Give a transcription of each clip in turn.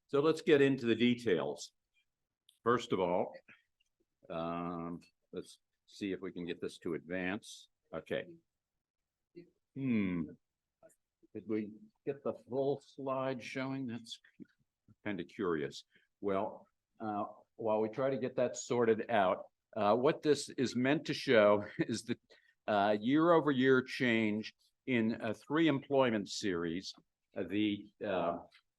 So let's get into the details. First of all, let's see if we can get this to advance. Okay. Did we get the full slide showing? That's kind of curious. Well, while we try to get that sorted out, what this is meant to show is the year-over-year change in 3 employment series. The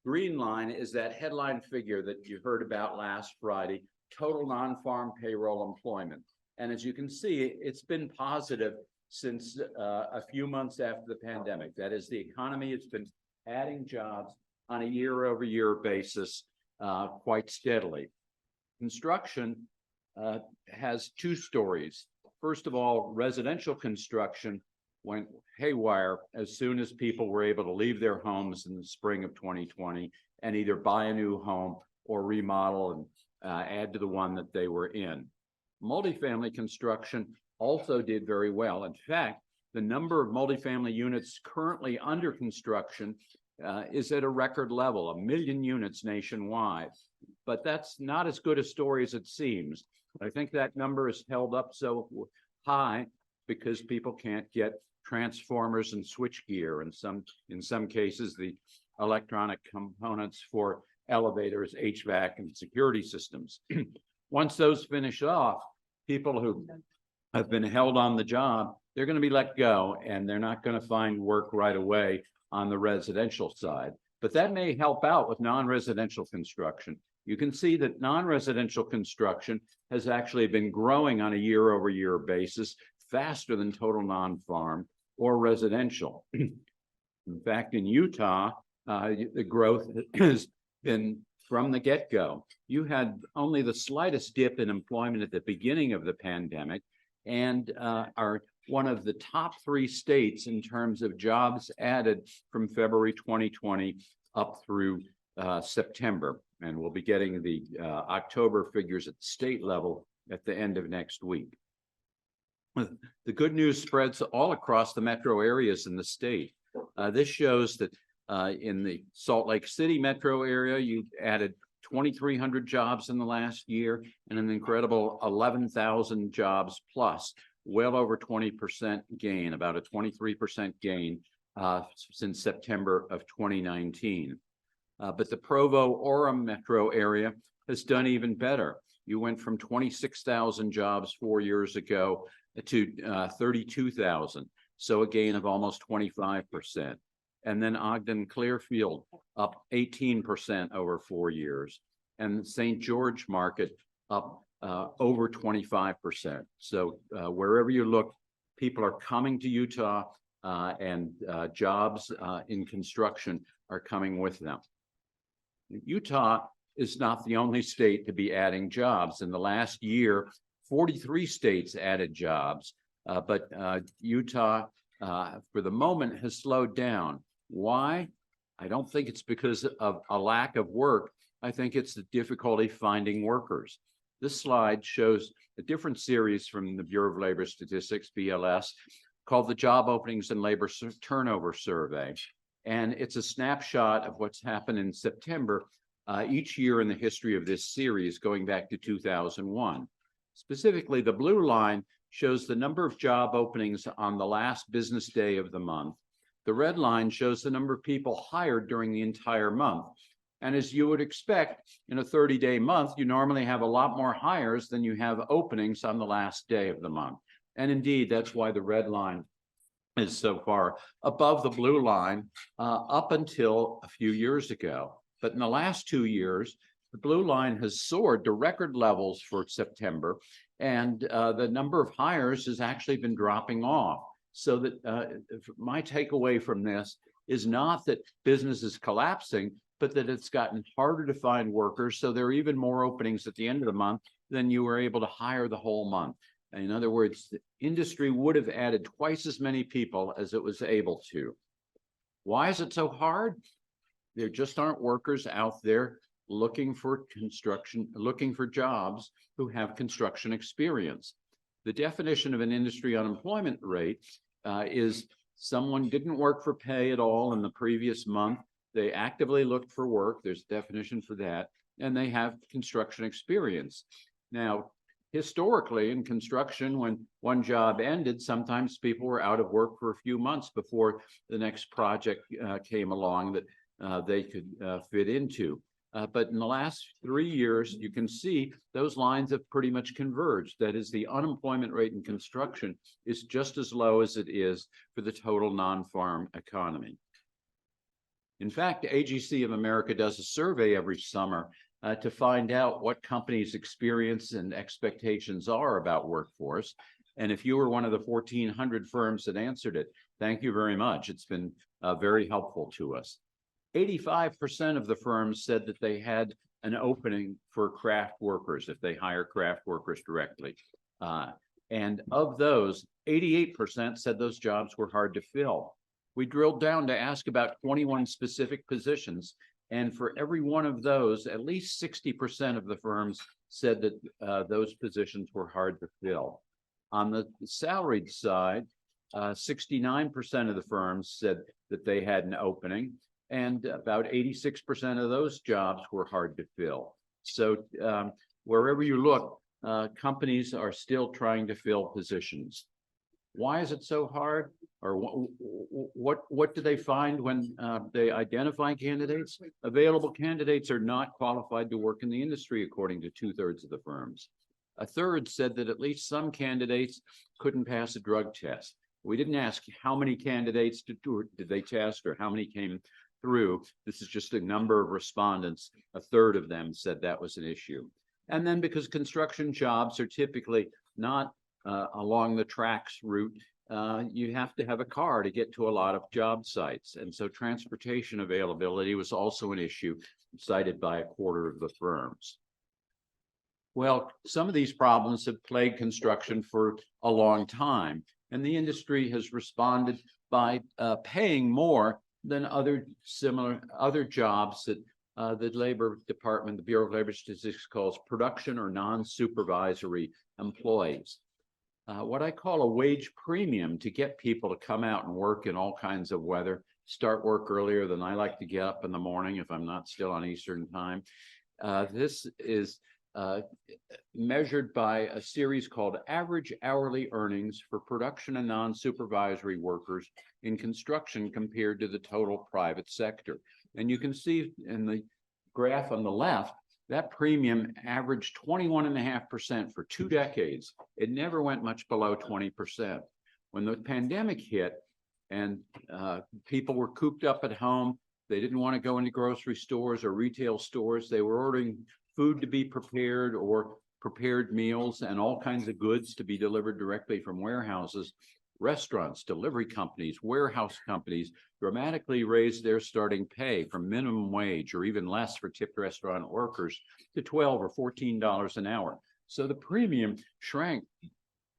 green line is that headline figure that you heard about last Friday, total non-farm payroll employment. And as you can see, it's been positive since a few months after the pandemic. That is, the economy has been adding jobs on a year-over-year basis quite steadily. Construction has 2 stories. First of all, residential construction went haywire as soon as people were able to leave their homes in the spring of 2020 and either buy a new home or remodel and add to the one that they were in. Multifamily construction also did very well. In fact, the number of multifamily units currently under construction is at a record level, 1 million units nationwide. But that's not as good a story as it seems. I think that number is held up so high because people can't get transformers and switchgear, and in some cases the electronic components for elevators, HVAC, and security systems. Once those finish off, people who have been held on the job, they're going to be let go, and they're not going to find work right away on the residential side. But that may help out with non-residential construction. You can see that non-residential construction has actually been growing on a year-over-year basis faster than total non-farm or residential. In fact, in Utah, the growth has been from the get-go. You had only the slightest dip in employment at the beginning of the pandemic, and are one of the top 3 states in terms of jobs added from February 2020 up through September. And we'll be getting the October figures at the state level at the end of next week. The good news spreads all across the metro areas in the state. This shows that in the Salt Lake City metro area, you added 2,300 jobs in the last year and an incredible 11,000 jobs plus, well over 20% gain, about a 23% gain since September of 2019. But the Provo-Orem metro area has done even better. You went from 26,000 jobs 4 years ago to 32,000, so a gain of almost 25%. And then Ogden-Clearfield up 18% over 4 years, and St. George market up over 25%. So wherever you look, people are coming to Utah, and jobs in construction are coming with them. Utah is not the only state to be adding jobs. In the last year, 43 states added jobs, but Utah, for the moment, has slowed down. Why? I don't think it's because of a lack of work. I think it's the difficulty finding workers. This slide shows a different series from the Bureau of Labor Statistics, BLS, called the Job Openings and Labor Turnover Survey. And it's a snapshot of what's happened in September each year in the history of this series, going back to 2001. Specifically, the blue line shows the number of job openings on the last business day of the month. The red line shows the number of people hired during the entire month. And as you would expect, in a 30-day month, you normally have a lot more hires than you have openings on the last day of the month. And indeed, that's why the red line is so far above the blue line up until a few years ago. But in the last 2 years, the blue line has soared to record levels for September, and the number of hires has actually been dropping off. So that my takeaway from this is not that business is collapsing, but that it's gotten harder to find workers. So there are even more openings at the end of the month than you were able to hire the whole month. In other words, the industry would have added twice as many people as it was able to. Why is it so hard? There just aren't workers out there looking for construction, looking for jobs who have construction experience. The definition of an industry unemployment rate is someone didn't work for pay at all in the previous month, They actively looked for work. There's a definition for that. And they have construction experience. Now, historically in construction, when one job ended, sometimes people were out of work for a few months before the next project came along that they could fit into. But in the last 3 years, you can see those lines have pretty much converged. That is, the unemployment rate in construction is just as low as it is for the total non-farm economy. In fact, AGC of America does a survey every summer to find out what companies' experience and expectations are about workforce. And if you were one of the 1,400 firms that answered it, thank you very much. It's been very helpful to us. 85% of the firms said that they had an opening for craft workers if they hire craft workers directly. And of those, 88% said those jobs were hard to fill. We drilled down to ask about 21 specific positions. And for every one of those, at least 60% of the firms said that those positions were hard to fill. On the salaried side, 69% of the firms said that they had an opening, and about 86% of those jobs were hard to fill. So wherever you look, companies are still trying to fill positions. Why is it so hard? Or what do they find when they identify candidates? Available candidates are not qualified to work in the industry, according to 2/3 of the firms. A third said that at least some candidates couldn't pass a drug test. We didn't ask how many candidates did they test or how many came through. This is just a number of respondents. A third of them said that was an issue. And then because construction jobs are typically not along the tracks route, you have to have a car to get to a lot of job sites. And so transportation availability was also an issue cited by a quarter of the firms. Well, some of these problems have plagued construction for a long time, and the industry has responded by paying more than other jobs that the Labor Department, the Bureau of Labor Statistics, calls production or non-supervisory employees. What I call a wage premium to get people to come out and work in all kinds of weather, start work earlier than I like to get up in the morning if I'm not still on Eastern time. This is measured by a series called Average Hourly Earnings for Production and Non-Supervisory Workers in Construction compared to the total private sector. And you can see in the graph on the left, that premium averaged 21.5% for 2 decades. It never went much below 20%. When the pandemic hit and people were cooped up at home, they didn't want to go into grocery stores or retail stores. They were ordering food to be prepared or prepared meals and all kinds of goods to be delivered directly from warehouses. Restaurants, delivery companies, warehouse companies dramatically raised their starting pay from minimum wage or even less for tipped restaurant workers to $12 or $14 an hour. So the premium shrank.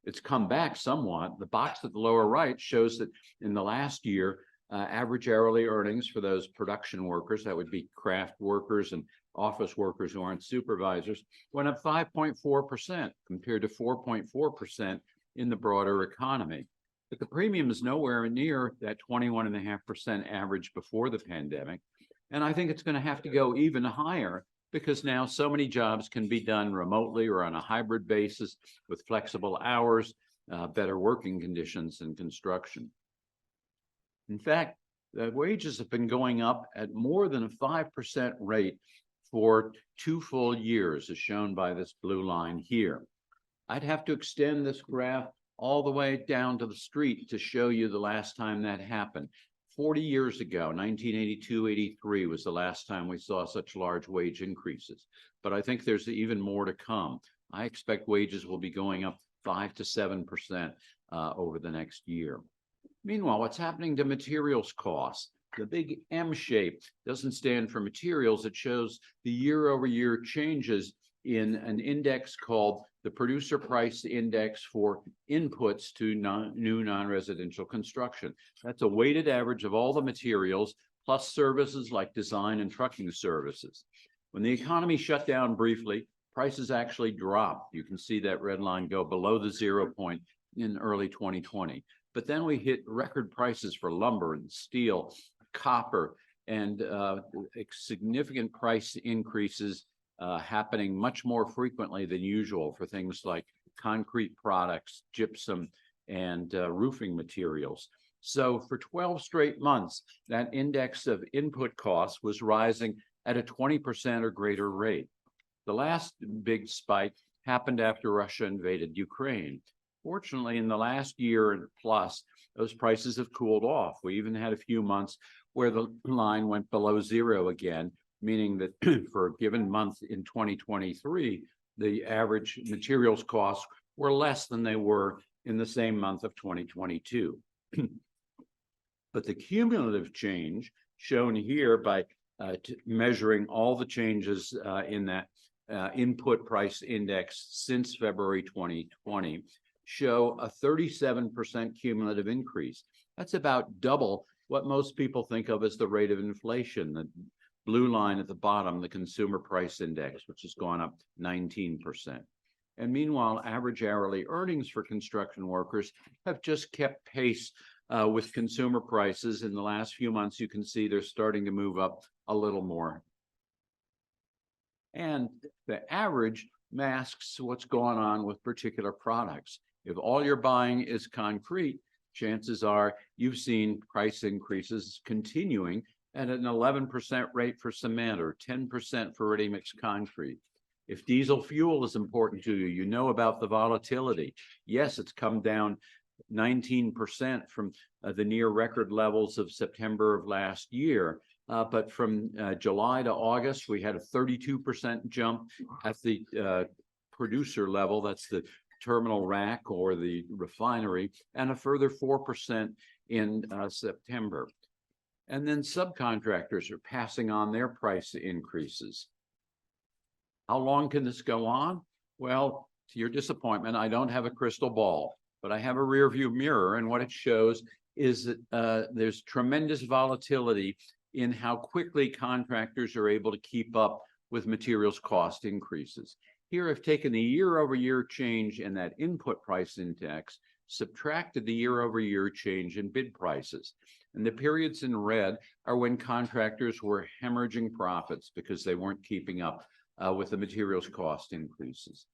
It's come back somewhat. The box at the lower right shows that in the last year, average hourly earnings for those production workers, that would be craft workers and office workers who aren't supervisors, went up 5.4% compared to 4.4% in the broader economy. But the premium is nowhere near that 21.5% average before the pandemic. And I think it's going to have to go even higher because now so many jobs can be done remotely or on a hybrid basis with flexible hours, better working conditions in construction. In fact, the wages have been going up at more than a 5% rate for 2 full years, as shown by this blue line here. I'd have to extend this graph all the way down to the street to show you the last time that happened. 40 years ago, 1982-83 was the last time we saw such large wage increases. But I think there's even more to come. I expect wages will be going up 5 to 7% over the next year. Meanwhile, what's happening to materials costs? The big M shape doesn't stand for materials. It shows the year-over-year changes in an index called the Producer Price Index for inputs to new non-residential construction. That's a weighted average of all the materials plus services like design and trucking services. When the economy shut down briefly, prices actually dropped. You can see that red line go below the 0 point in early 2020. But then we hit record prices for lumber and steel, copper, and significant price increases happening much more frequently than usual for things like concrete products, gypsum, and roofing materials. So for 12 straight months, that index of input costs was rising at a 20% or greater rate. The last big spike happened after Russia invaded Ukraine. Fortunately, in the last year and plus, those prices have cooled off. We even had a few months where the line went below zero again, meaning that for a given month in 2023, the average materials costs were less than they were in the same month of 2022. But the cumulative change shown here by measuring all the changes in that input price index since February 2020 show a 37% cumulative increase. That's about double what most people think of as the rate of inflation. The blue line at the bottom, the consumer price index, which has gone up 19%. And meanwhile, average hourly earnings for construction workers have just kept pace with consumer prices. In the last few months, you can see they're starting to move up a little more. And the average masks what's going on with particular products. If all you're buying is concrete, chances are you've seen price increases continuing at an 11% rate for cement or 10% for ready-mix concrete. If diesel fuel is important to you, you know about the volatility. Yes, it's come down 19% from the near record levels of September of last year. But from July to August, we had a 32% jump at the producer level. That's the terminal rack or the refinery, and a further 4% in September. And then subcontractors are passing on their price increases. How long can this go on? Well, to your disappointment, I don't have a crystal ball, but I have a rear view mirror, and what it shows is that there's tremendous volatility in how quickly contractors are able to keep up with materials cost increases. Here I've taken the year-over-year change in that input price index, subtracted the year-over-year change in bid prices. And the periods in red are when contractors were hemorrhaging profits because they weren't keeping up with the materials cost increases.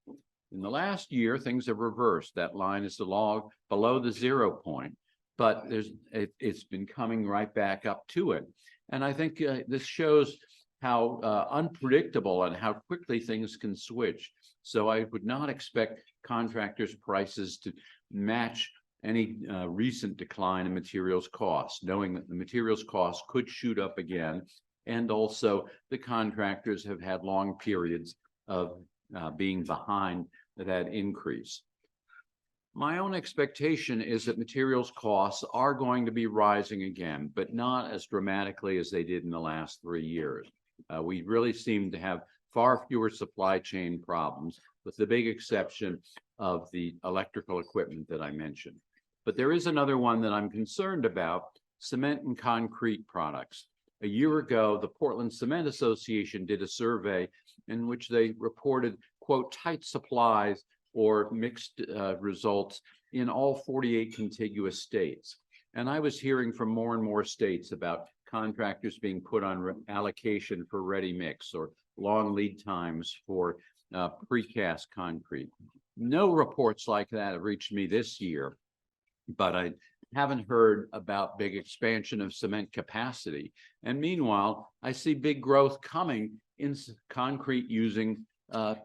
In the last year, things have reversed. That line is the log below the 0 point, but it's been coming right back up to it. And I think this shows how unpredictable and how quickly things can switch. So I would not expect contractors' prices to match any recent decline in materials costs, knowing that the materials costs could shoot up again. And also the contractors have had long periods of being behind that increase. My own expectation is that materials costs are going to be rising again, but not as dramatically as they did in the last 3 years. We really seem to have far fewer supply chain problems, with the big exception of the electrical equipment that I mentioned. But there is another one that I'm concerned about: cement and concrete products. A year ago, the Portland Cement Association did a survey in which they reported, quote, tight supplies or mixed results in all 48 contiguous states. And I was hearing from more and more states about contractors being put on allocation for ready mix or long lead times for precast concrete. No reports like that have reached me this year, but I haven't heard about big expansion of cement capacity. And meanwhile, I see big growth coming in concrete using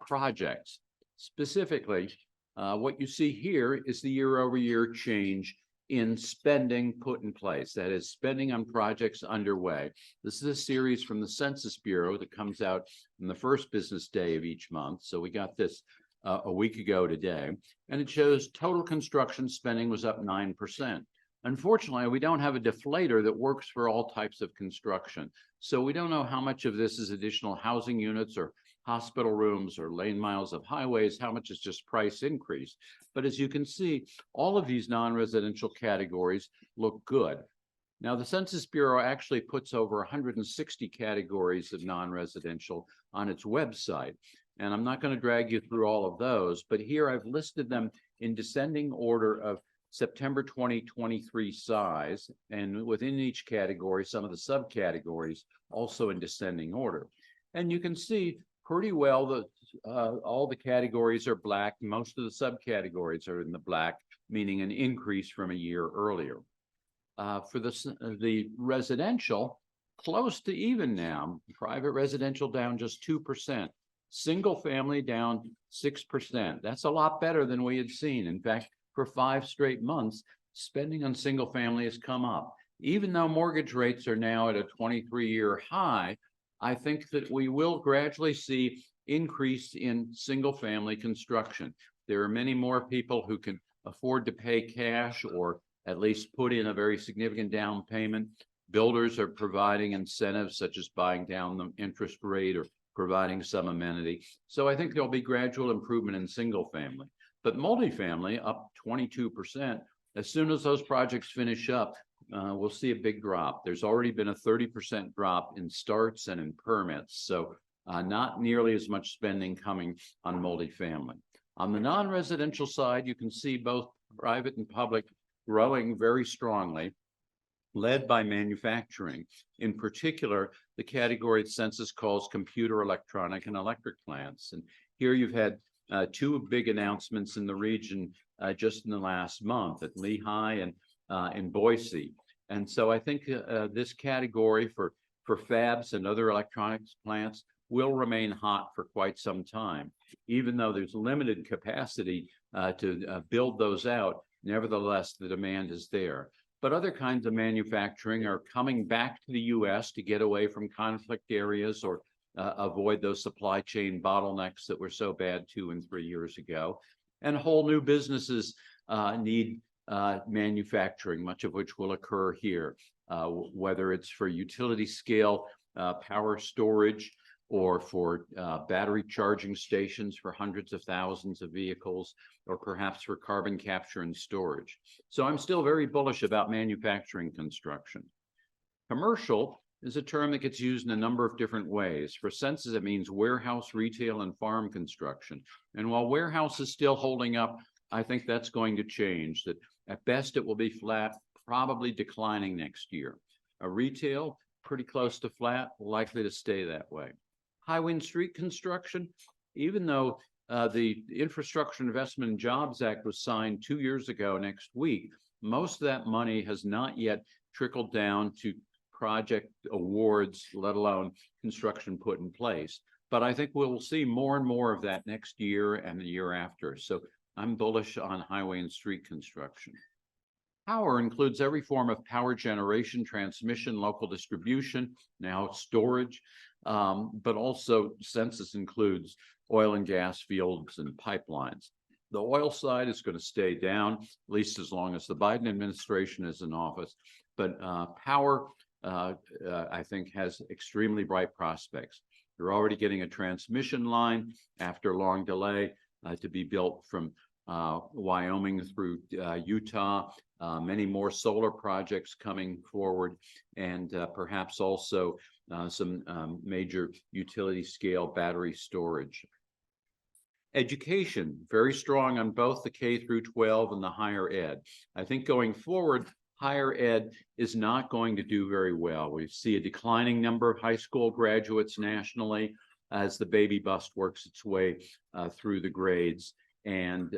projects. Specifically, what you see here is the year-over-year change in spending put in place. That is, spending on projects underway. This is a series from the Census Bureau that comes out on the first business day of each month. So we got this a week ago today, and it shows total construction spending was up 9%. Unfortunately, we don't have a deflator that works for all types of construction. So we don't know how much of this is additional housing units or hospital rooms or lane miles of highways, how much is just price increase. But as you can see, all of these non-residential categories look good. Now, the Census Bureau actually puts over 160 categories of non-residential on its website. And I'm not going to drag you through all of those, but here I've listed them in descending order of September 2023 size, and within each category, some of the subcategories also in descending order. And you can see pretty well that all the categories are black. Most of the subcategories are in the black, meaning an increase from a year earlier. For the residential, close to even now. Private residential down just 2%. Single family down 6%. That's a lot better than we had seen. In fact, for 5 straight months, spending on single family has come up. Even though mortgage rates are now at a 23-year high, I think that we will gradually see increase in single family construction. There are many more people who can afford to pay cash or at least put in a very significant down payment. Builders are providing incentives such as buying down the interest rate or providing some amenity. So I think there'll be gradual improvement in single family. But multifamily up 22%. As soon as those projects finish up, we'll see a big drop. There's already been a 30% drop in starts and in permits. So not nearly as much spending coming on multifamily. On the non-residential side, you can see both private and public growing very strongly, led by manufacturing. In particular, the category the census calls computer, electronic, and electric plants. And here you've had 2 big announcements in the region just in the last month at Lehigh and in Boise. And so I think this category for fabs and other electronics plants will remain hot for quite some time. Even though there's limited capacity to build those out, nevertheless, the demand is there. But other kinds of manufacturing are coming back to the U.S. to get away from conflict areas or avoid those supply chain bottlenecks that were so bad 2 and 3 years ago. And whole new businesses need manufacturing, much of which will occur here, whether it's for utility scale power storage or for battery charging stations for hundreds of thousands of vehicles, or perhaps for carbon capture and storage. So I'm still very bullish about manufacturing construction. Commercial is a term that gets used in a number of different ways. For census, it means warehouse, retail, and farm construction. And while warehouse is still holding up, I think that's going to change. That at best it will be flat, probably declining next year. A retail, pretty close to flat, likely to stay that way. Highway and street construction, even though the Infrastructure Investment and Jobs Act was signed 2 years ago next week, most of that money has not yet trickled down to project awards, let alone construction put in place. But I think we'll see more and more of that next year and the year after. So I'm bullish on highway and street construction. Power includes every form of power generation, transmission, local distribution, now storage, but also census includes oil and gas fields and pipelines. The oil side is going to stay down, at least as long as the Biden administration is in office. But power, I think, has extremely bright prospects. You're already getting a transmission line after a long delay to be built from Wyoming through Utah, many more solar projects coming forward, and perhaps also some major utility scale battery storage. Education, very strong on both the K through 12 and the higher ed. I think going forward, higher ed is not going to do very well. We see a declining number of high school graduates nationally as the baby bust works its way through the grades. And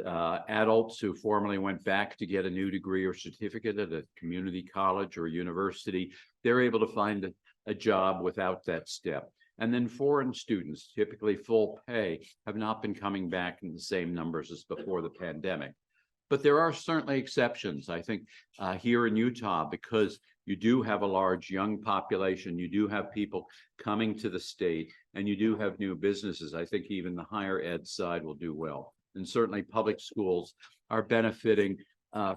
adults who formerly went back to get a new degree or certificate at a community college or university, they're able to find a job without that step. And then foreign students, typically full pay, have not been coming back in the same numbers as before the pandemic. But there are certainly exceptions. I think here in Utah, because you do have a large young population, you do have people coming to the state, and you do have new businesses, I think even the higher ed side will do well. And certainly public schools are benefiting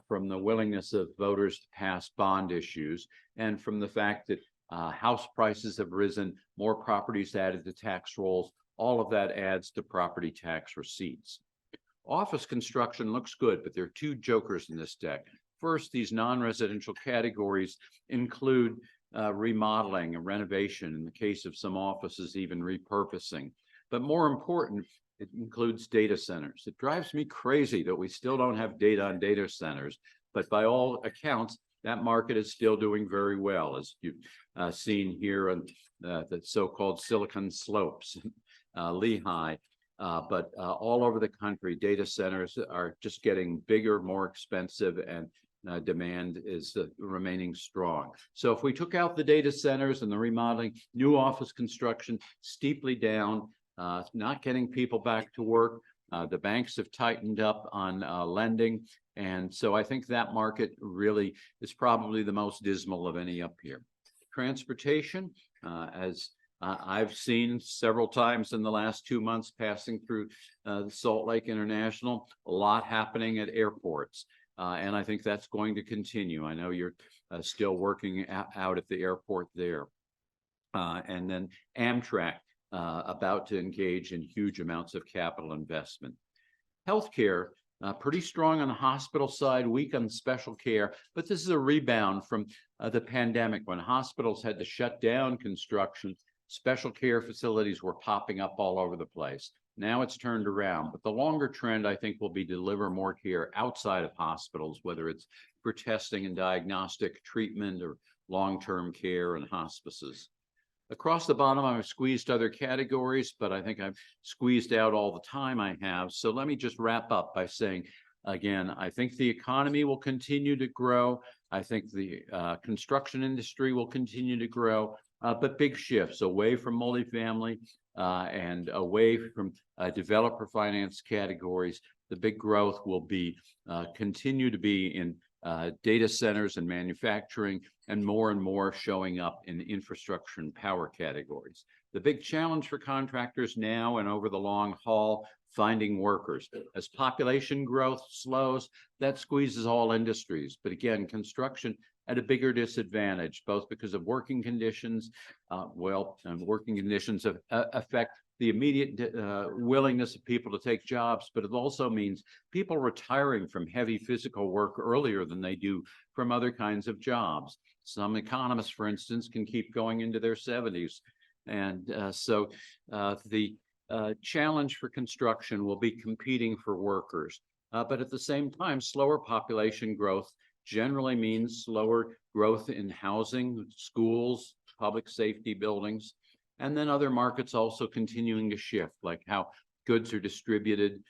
from the willingness of voters to pass bond issues and from the fact that house prices have risen, more properties added to tax rolls. All of that adds to property tax receipts. Office construction looks good, but there are 2 jokers in this deck. First, these non-residential categories include remodeling and renovation, in the case of some offices, even repurposing. But more important, it includes data centers. It drives me crazy that we still don't have data on data centers, but by all accounts, that market is still doing very well, as you've seen here on the so-called Silicon Slopes, Lehigh, but all over the country, data centers are just getting bigger, more expensive, and demand is remaining strong. So if we took out the data centers and the remodeling, new office construction steeply down, not getting people back to work. The banks have tightened up on lending. And so I think that market really is probably the most dismal of any up here. Transportation, as I've seen several times in the last 2 months passing through Salt Lake International, a lot happening at airports. And I think that's going to continue. I know you're still working out at the airport there. And then Amtrak about to engage in huge amounts of capital investment. Healthcare, pretty strong on the hospital side, weak on special care, but this is a rebound from the pandemic when hospitals had to shut down construction. Special care facilities were popping up all over the place. Now it's turned around, but the longer trend, I think, will be to deliver more care outside of hospitals, whether it's for testing and diagnostic treatment or long-term care and hospices. Across the bottom, I've squeezed other categories, but I think I've squeezed out all the time I have. So let me just wrap up by saying, again, I think the economy will continue to grow. I think the construction industry will continue to grow, but big shifts away from multifamily and away from developer finance categories. The big growth will be continue to be in data centers and manufacturing, and more showing up in infrastructure and power categories. The big challenge for contractors now and over the long haul, finding workers. As population growth slows, that squeezes all industries. But again, construction at a bigger disadvantage, both because of working conditions. Working conditions affect the immediate willingness of people to take jobs, but it also means people retiring from heavy physical work earlier than they do from other kinds of jobs. Some economists, for instance, can keep going into their 70s. And so the challenge for construction will be competing for workers. But at the same time, slower population growth generally means slower growth in housing, schools, public safety buildings. And then other markets also continuing to shift, like how goods are distributed,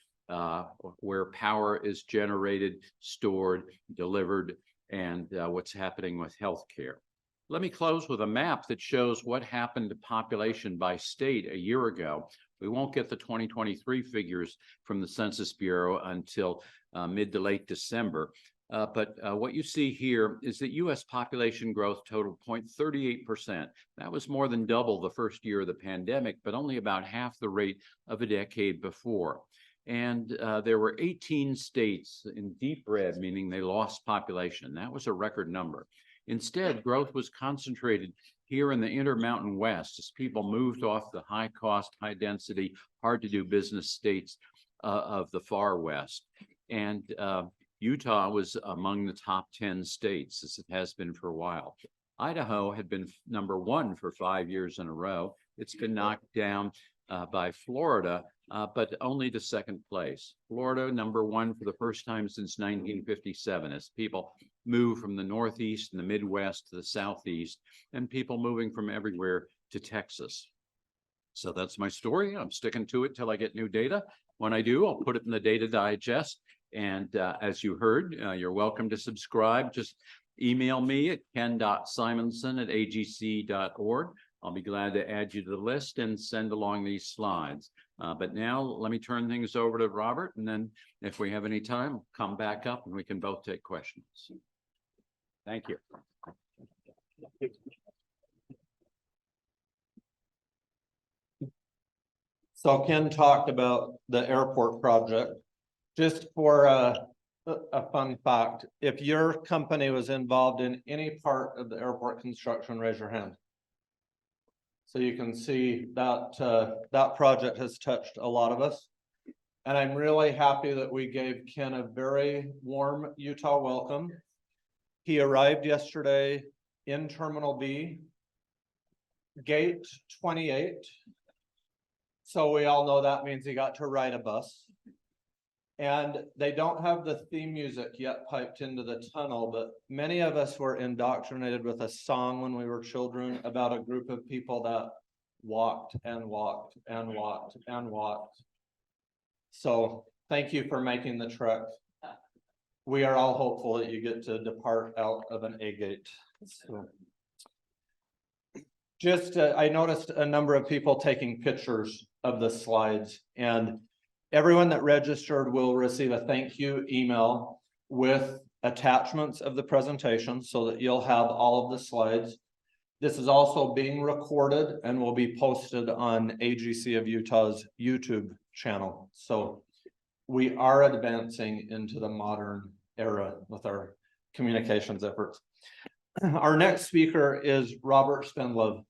where power is generated, stored, delivered, and what's happening with healthcare. Let me close with a map that shows what happened to population by state a year ago. We won't get the 2023 figures from the Census Bureau until mid to late December. But what you see here is that U.S. population growth totaled 0.38%. That was more than double the first year of the pandemic, but only about half the rate of a decade before. And there were 18 states in deep red, meaning they lost population. That was a record number. Instead, growth was concentrated here in the Intermountain West as people moved off the high cost, high density, hard to do business states of the far West. And Utah was among the top 10 states, as it has been for a while. Idaho had been number 1 for 5 years in a row. It's been knocked down by Florida, but only to second place. Florida, number 1 for the first time since 1957, as people move from the Northeast and the Midwest to the Southeast, and people moving from everywhere to Texas. So that's my story. I'm sticking to it till I get new data. When I do, I'll put it in the Data Digest. And as you heard, you're welcome to subscribe. Just email me at ken.simonson@agc.org. I'll be glad to add you to the list and send along these slides. But now let me turn things over to Robert, and then if we have any time, we'll come back up and we can both take questions. Thank you. So Ken talked about the airport project. Just for a fun fact, if your company was involved in any part of the airport construction, raise your hand. So you can see that that project has touched a lot of us. And I'm really happy that we gave Ken a very warm Utah welcome. He arrived yesterday in Terminal B, gate 28. So we all know that means he got to ride a bus. And they don't have the theme music yet piped into the tunnel, but many of us were indoctrinated with a song when we were children about a group of people that walked and walked and walked and walked. So thank you for making the trek. We are all hopeful that you get to depart out of an A gate. So. Just, I noticed a number of people taking pictures of the slides, and everyone that registered will receive a thank you email with attachments of the presentation so that you'll have all of the slides. This is also being recorded and will be posted on AGC of Utah's YouTube channel. So we are advancing into the modern era with our communications efforts. Our next speaker is Robert Spendlove.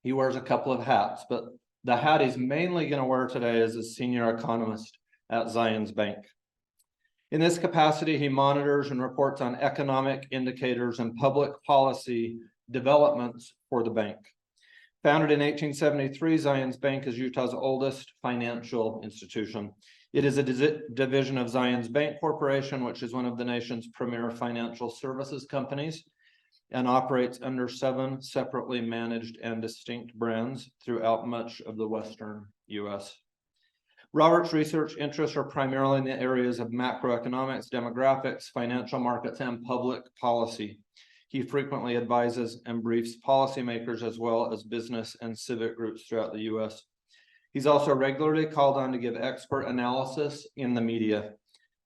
He wears a couple of hats, but the hat he's mainly going to wear today is a senior economist at Zions Bank. In this capacity, he monitors and reports on economic indicators and public policy developments for the bank. Founded in 1873, Zions Bank is Utah's oldest financial institution. It is a division of Zions Bank Corporation, which is one of the nation's premier financial services companies, and operates under 7 separately managed and distinct brands throughout much of the Western U.S. Robert's research interests are primarily in the areas of macroeconomics, demographics, financial markets, and public policy. He frequently advises and briefs policymakers as well as business and civic groups throughout the U.S. He's also regularly called on to give expert analysis in the media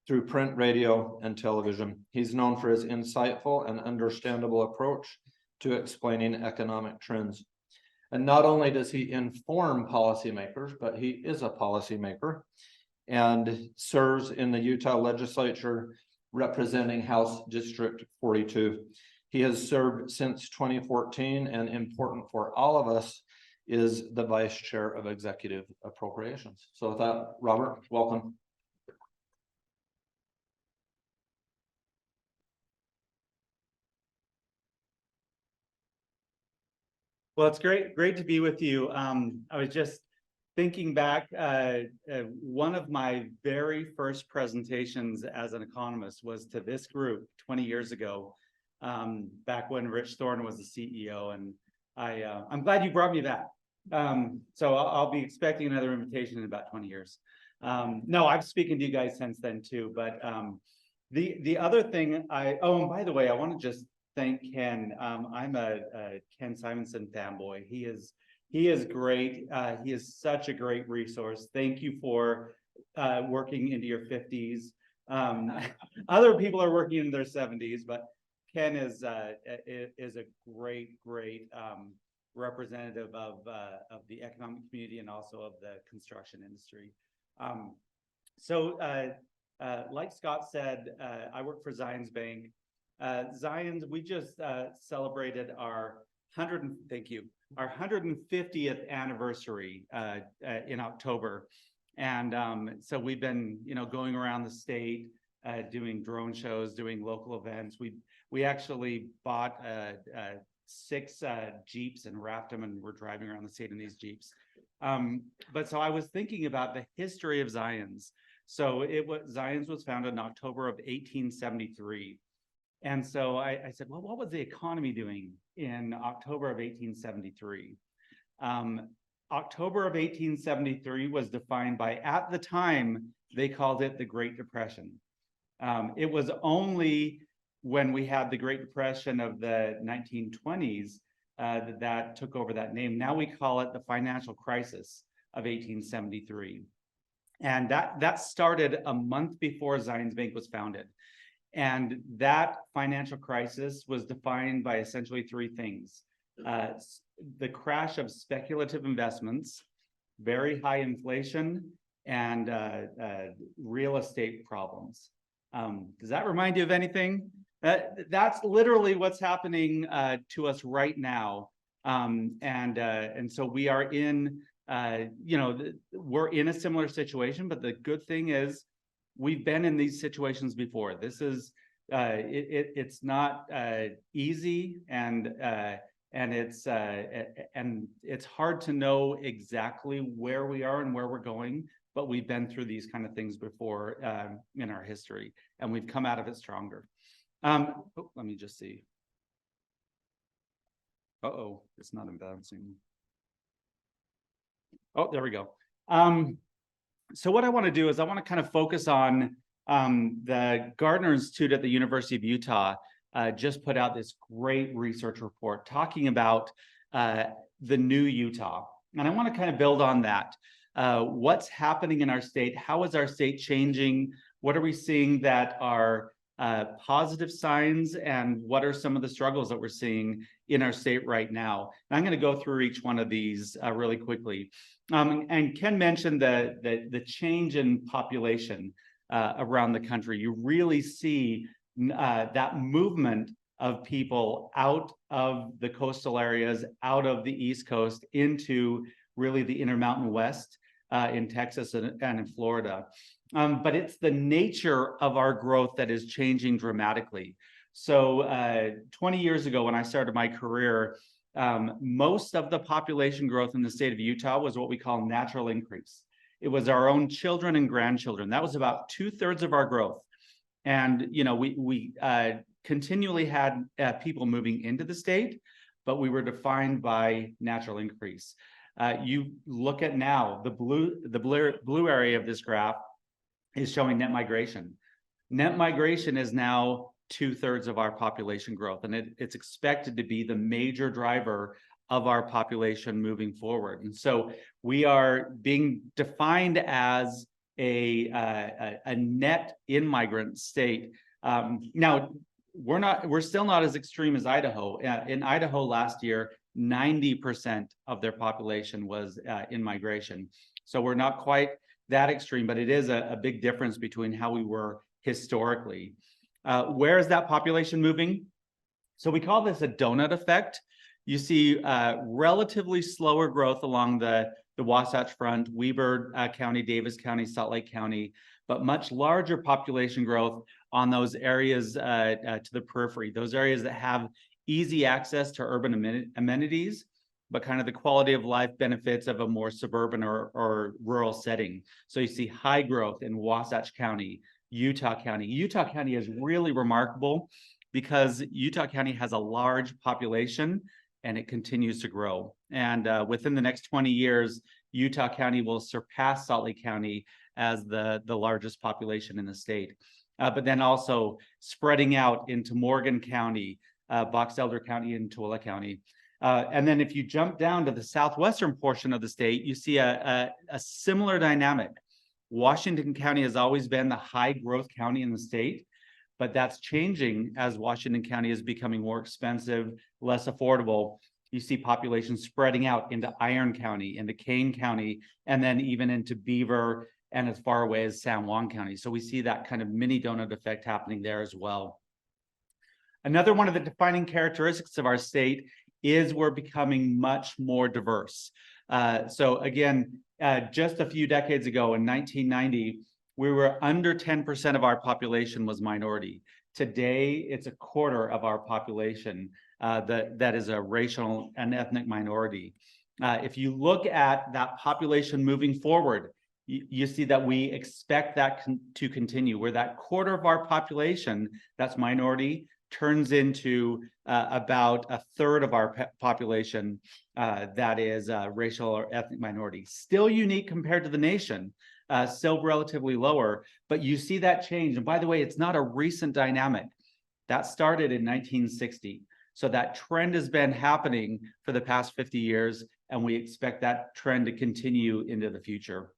through print, radio, and television. He's known for his insightful and understandable approach to explaining economic trends. And not only does he inform policymakers, but he is a policymaker and serves in the Utah legislature representing House District 42. He has served since 2014, and important for all of us, is the Vice Chair of Executive Appropriations. So with that, Robert, welcome. Well, it's great to be with you. I was just thinking back, one of my very first presentations as an economist was to this group 20 years ago, back when Rich Thorne was the CEO, and I'm glad you brought me back. So I'll be expecting another invitation in about 20 years. No, I've spoken to you guys since then too, but the other thing and by the way, I want to just thank Ken. I'm a Ken Simonson fanboy. He is great. He is such a great resource. Thank you for working into your 50s. Other people are working in their 70s, but Ken is a great representative of the economic community and also of the construction industry. Like Scott said, I work for Zions Bank. Zions, we just celebrated our 150th anniversary in October, and so we've been, going around the state, doing drone shows, doing local events. We actually bought 6 Jeeps and wrapped them, and we're driving around the state in these Jeeps. But so I was thinking about the history of Zions. So Zions was founded in October of 1873. And so I said, well, what was the economy doing in October of 1873? October of 1873 was defined by, at the time, they called it the Great Depression. It was only when we had the Great Depression of the 1920s that took over that name. Now we call it the financial crisis of 1873. And that started a month before Zions Bank was founded. And that financial crisis was defined by essentially 3 things. The crash of speculative investments, very high inflation, and real estate problems. Does that remind you of anything? That's literally what's happening to us right now. And so we are in, we're in a similar situation, but the good thing is, we've been in these situations before. This is it's not easy, and it's hard to know exactly where we are and where we're going, but we've been through these kind of things before in our history, and we've come out of it stronger. Let me just see. Uh-oh, it's not advancing. Oh, there we go. So what I want to do is I want to kind of focus on the Gardner Institute at the University of Utah just put out this great research report talking about the new Utah. And I want to kind of build on that. What's happening in our state? How is our state changing? What are we seeing that are positive signs? And what are some of the struggles that we're seeing in our state right now? And I'm going to go through each one of these really quickly. And Ken mentioned the change in population around the country. You really see that movement of people out of the coastal areas, out of the East Coast into really the Intermountain West in Texas and in Florida. But it's the nature of our growth that is changing dramatically. So 20 years ago, when I started my career, most of the population growth in the state of Utah was what we call natural increase. It was our own children and grandchildren. That was about 2/3 of our growth. And, you know, we continually had people moving into the state, but we were defined by natural increase. You look at now, the blue area of this graph is showing net migration. Net migration is now 2/3 of our population growth, and it's expected to be the major driver of our population moving forward. And so we are being defined as a net immigrant state. Now, we're still not as extreme as Idaho. In Idaho last year, 90% of their population was in migration. So we're not quite that extreme, but it is a big difference between how we were historically. Where is that population moving? So we call this a donut effect. You see relatively slower growth along the Wasatch Front, Weber County, Davis County, Salt Lake County, but much larger population growth on those areas to the periphery, those areas that have easy access to urban amenities, but kind of the quality of life benefits of a more suburban or rural setting. So you see high growth in Wasatch County, Utah County. Utah County is really remarkable because Utah County has a large population and it continues to grow. And within the next 20 years, Utah County will surpass Salt Lake County as the largest population in the state. But then also spreading out into Morgan County, Box Elder County, and Tooele County. And then if you jump down to the southwestern portion of the state, you see a similar dynamic. Washington County has always been the high growth county in the state, but that's changing as Washington County is becoming more expensive, less affordable. You see population spreading out into Iron County, into Kane County, and then even into Beaver and as far away as San Juan County. So we see that kind of mini donut effect happening there as well. Another one of the defining characteristics of our state is we're becoming much more diverse. So again, just a few decades ago in 1990, we were under 10% of our population was minority. Today, it's 1/4 of our population that is a racial and ethnic minority. If you look at that population moving forward, you see that we expect that to continue, where that 1/4 of our population that's minority turns into about 1/3 of our population that is racial or ethnic minority. Still unique compared to the nation, still relatively lower, but you see that change. And by the way, it's not a recent dynamic. That started in 1960. So that trend has been happening for the past 50 years, and we expect that trend to continue into the future.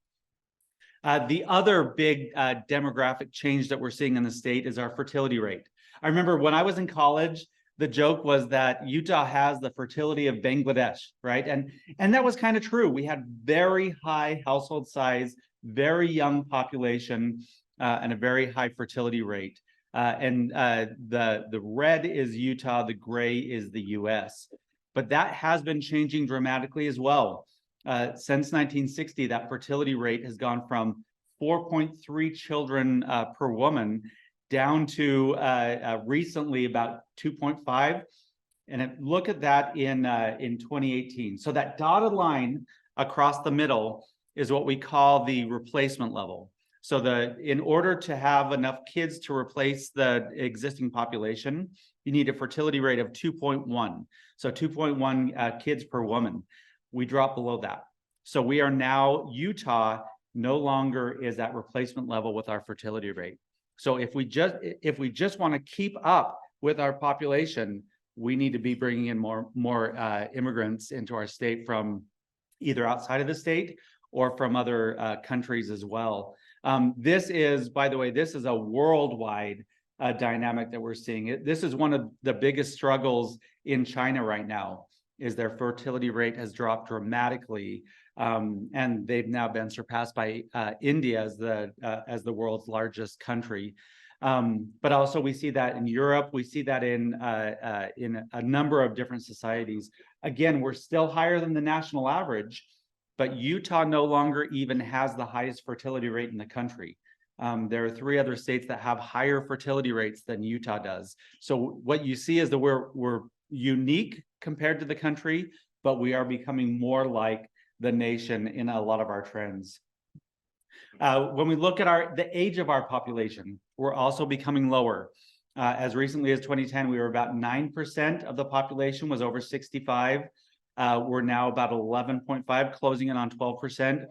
The other big demographic change that we're seeing in the state is our fertility rate. I remember when I was in college, the joke was that Utah has the fertility of Bangladesh, right? And that was kind of true. We had very high household size, very young population, and a very high fertility rate. The red is Utah, the gray is the US. But that has been changing dramatically as well. Since 1960, that fertility rate has gone from 4.3 children per woman down to recently about 2.5. And look at that in 2018. So that dotted line across the middle is what we call the replacement level. So in order to have enough kids to replace the existing population, you need a fertility rate of 2.1. So 2.1 kids per woman. We drop below that. So we are now, Utah no longer is at replacement level with our fertility rate. So if we just want to keep up with our population, we need to be bringing in more immigrants into our state from either outside of the state or from other countries as well. This is, by the way, this is a worldwide dynamic that we're seeing. This is one of the biggest struggles in China right now, is their fertility rate has dropped dramatically. And they've now been surpassed by India as the world's largest country. But also we see that in Europe, we see that in a number of different societies. Again, we're still higher than the national average, but Utah no longer even has the highest fertility rate in the country. There are 3 other states that have higher fertility rates than Utah does. So what you see is that we're unique compared to the country, but we are becoming more like the nation in a lot of our trends. When we look at the age of our population, we're also becoming lower. As recently as 2010, we were about 9% of the population was over 65. We're now about 11.5, closing in on 12%.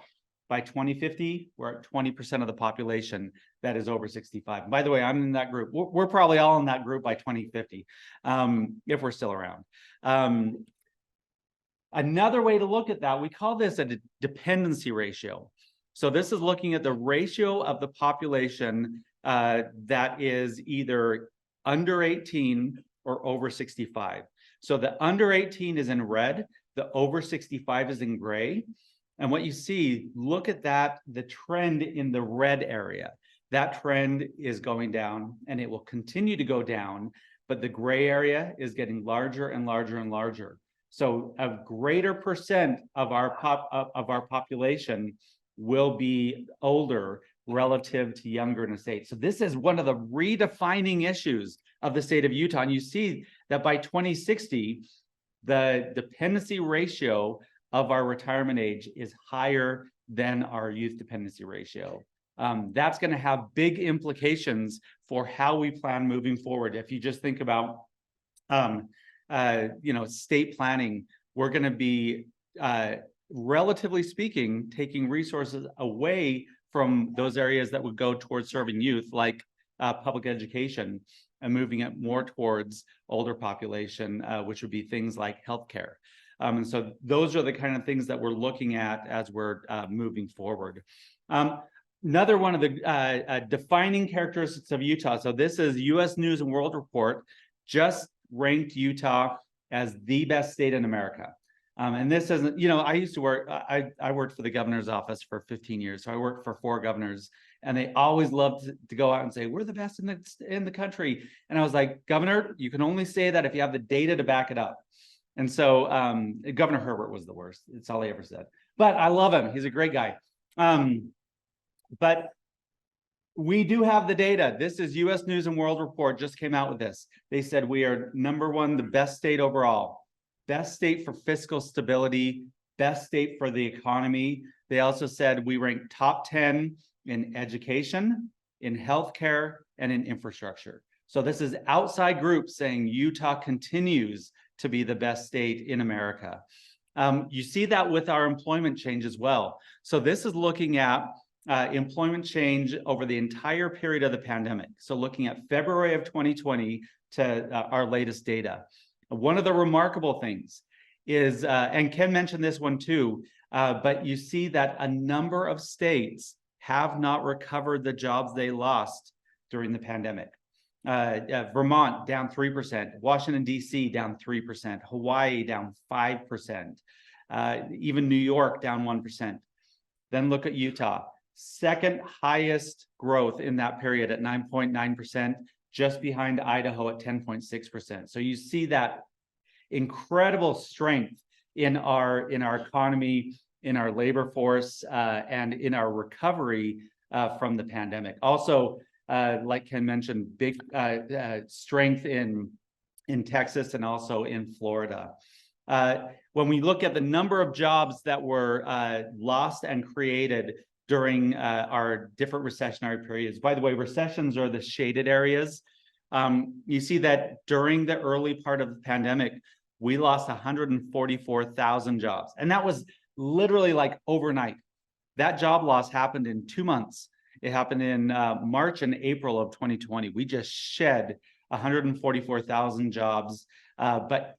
By 2050, we're at 20% of the population that is over 65. By the way, I'm in that group. We're probably all in that group by 2050, if we're still around. Another way to look at that, we call this a dependency ratio. So this is looking at the ratio of the population that is either under 18 or over 65. So the under 18 is in red, the over 65 is in gray. And what you see, look at that, the trend in the red area. That trend is going down and it will continue to go down, but the gray area is getting larger and larger and larger. So a greater percent of our population will be older relative to younger in the state. So this is one of the redefining issues of the state of Utah. And you see that by 2060, the dependency ratio of our retirement age is higher than our youth dependency ratio. That's going to have big implications for how we plan moving forward. If you just think about state planning, we're going to be, relatively speaking, taking resources away from those areas that would go towards serving youth, like public education, and moving it more towards older population, which would be things like healthcare. And so those are the kind of things that we're looking at as we're moving forward. Another one of the defining characteristics of Utah. So this is U.S. News and World Report just ranked Utah as the best state in America. And this isn't, I used to work, I worked for the governor's office for 15 years. So I worked for 4 governors, and they always loved to go out and say, we're the best in the country. And I was like, Governor, you can only say that if you have the data to back it up. And so Governor Herbert was the worst. It's all he ever said. But I love him. He's a great guy. But we do have the data. This is U.S. News and World Report just came out with this. They said we are #1, the best state overall. Best state for fiscal stability, best state for the economy. They also said we rank top 10 in education, in healthcare, and in infrastructure. So this is outside groups saying Utah continues to be the best state in America. You see that with our employment change as well. So this is looking at employment change over the entire period of the pandemic. So looking at February of 2020 to our latest data. One of the remarkable things is, and Ken mentioned this one too, but you see that a number of states have not recovered the jobs they lost during the pandemic. Vermont down 3%, Washington, D.C. down 3%, Hawaii down 5%, even New York down 1%. Then look at Utah, second highest growth in that period at 9.9%. Just behind Idaho at 10.6%. So you see that incredible strength in our economy, in our labor force, and in our recovery from the pandemic. Also, like Ken mentioned, big strength in Texas and also in Florida. When we look at the number of jobs that were lost and created during our different recessionary periods, by the way, recessions are the shaded areas. You see that during the early part of the pandemic, we lost 144,000 jobs. And that was literally like overnight. That job loss happened in 2 months. It happened in March and April of 2020. We just shed 144,000 jobs. But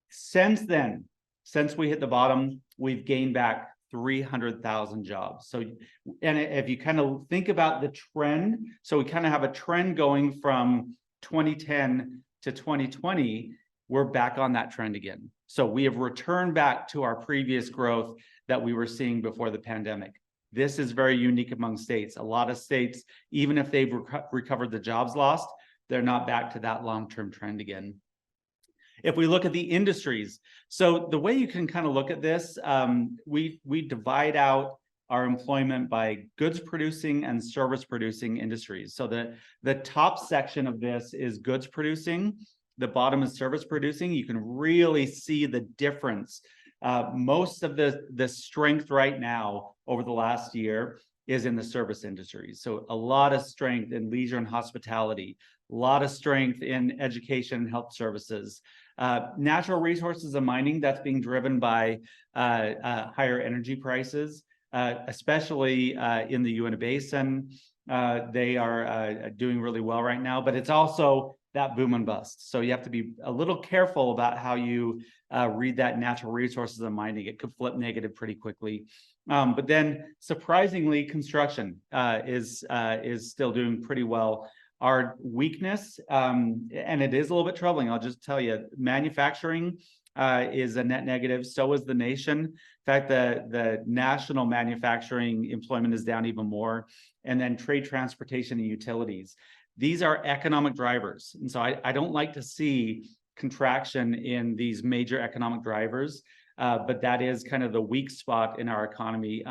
since then, since we hit the bottom, we've gained back 300,000 jobs. So, and if you kind of think about the trend, so we kind of have a trend going from 2010 to 2020, we're back on that trend again. So we have returned back to our previous growth that we were seeing before the pandemic. This is very unique among states. A lot of states, even if they've recovered the jobs lost, they're not back to that long-term trend again. If we look at the industries, so the way you can kind of look at this, we divide out our employment by goods producing and service producing industries. So the top section of this is goods producing. The bottom is service producing. You can really see the difference. Most of the strength right now over the last year is in the service industries. So a lot of strength in leisure and hospitality, a lot of strength in education and health services. Natural resources and mining, that's being driven by higher energy prices, especially in the Uinta Basin. They are doing really well right now, but it's also that boom and bust. So you have to be a little careful about how you read that natural resources and mining. It could flip negative pretty quickly. But then surprisingly, construction is still doing pretty well. Our weakness, and it is a little bit troubling, I'll just tell you, manufacturing is a net negative, so is the nation. In fact, the national manufacturing employment is down even more. And then trade, transportation, and utilities. These are economic drivers. And so I don't like to see contraction in these major economic drivers, but that is kind of the weak spot in our economy.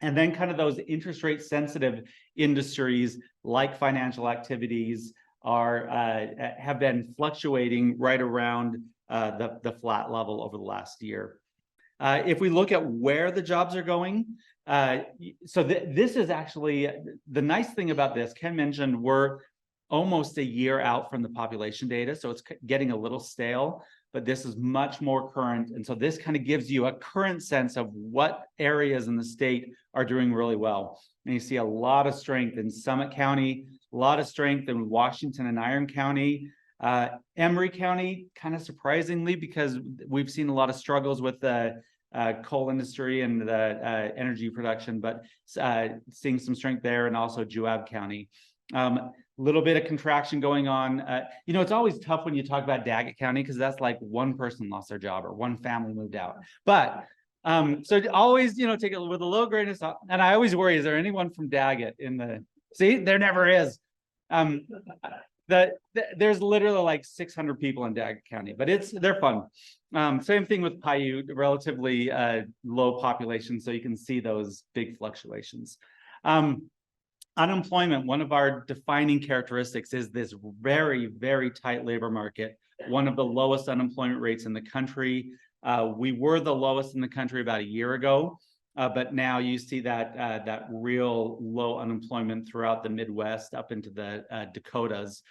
And then kind of those interest rate sensitive industries like financial activities have been fluctuating right around the flat level over the last year. If we look at where the jobs are going, so this is actually the nice thing about this. Ken mentioned we're almost a year out from the population data, so it's getting a little stale, but this is much more current. And so this kind of gives you a current sense of what areas in the state are doing really well. And you see a lot of strength in Summit County, a lot of strength in Washington and Iron County. Emery County, kind of surprisingly, because we've seen a lot of struggles with the coal industry and the energy production, but seeing some strength there, and also Juab County. Little bit of contraction going on. You know, it's always tough when you talk about Daggett County, because that's like one person lost their job or one family moved out. But so always, you know, take it with a little grain of salt. And I always worry, is there anyone from Daggett in the, see, there never is. There's literally like 600 people in Daggett County, but they're fun. Same thing with Paiute, relatively low population, so you can see those big fluctuations. Unemployment, one of our defining characteristics is this very, very tight labor market, one of the lowest unemployment rates in the country. We were the lowest in the country about a year ago, but now you see that real low unemployment throughout the Midwest up into the Dakotas.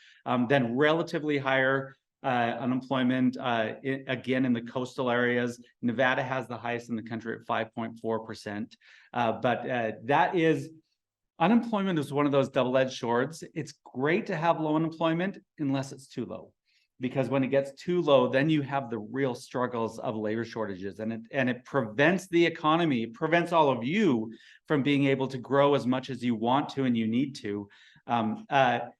Then relatively higher unemployment again in the coastal areas. Nevada has the highest in the country at 5.4%. But that is, unemployment is one of those double-edged swords. It's great to have low unemployment unless it's too low, because when it gets too low, then you have the real struggles of labor shortages, and it prevents the economy, prevents all of you from being able to grow as much as you want to and you need to. But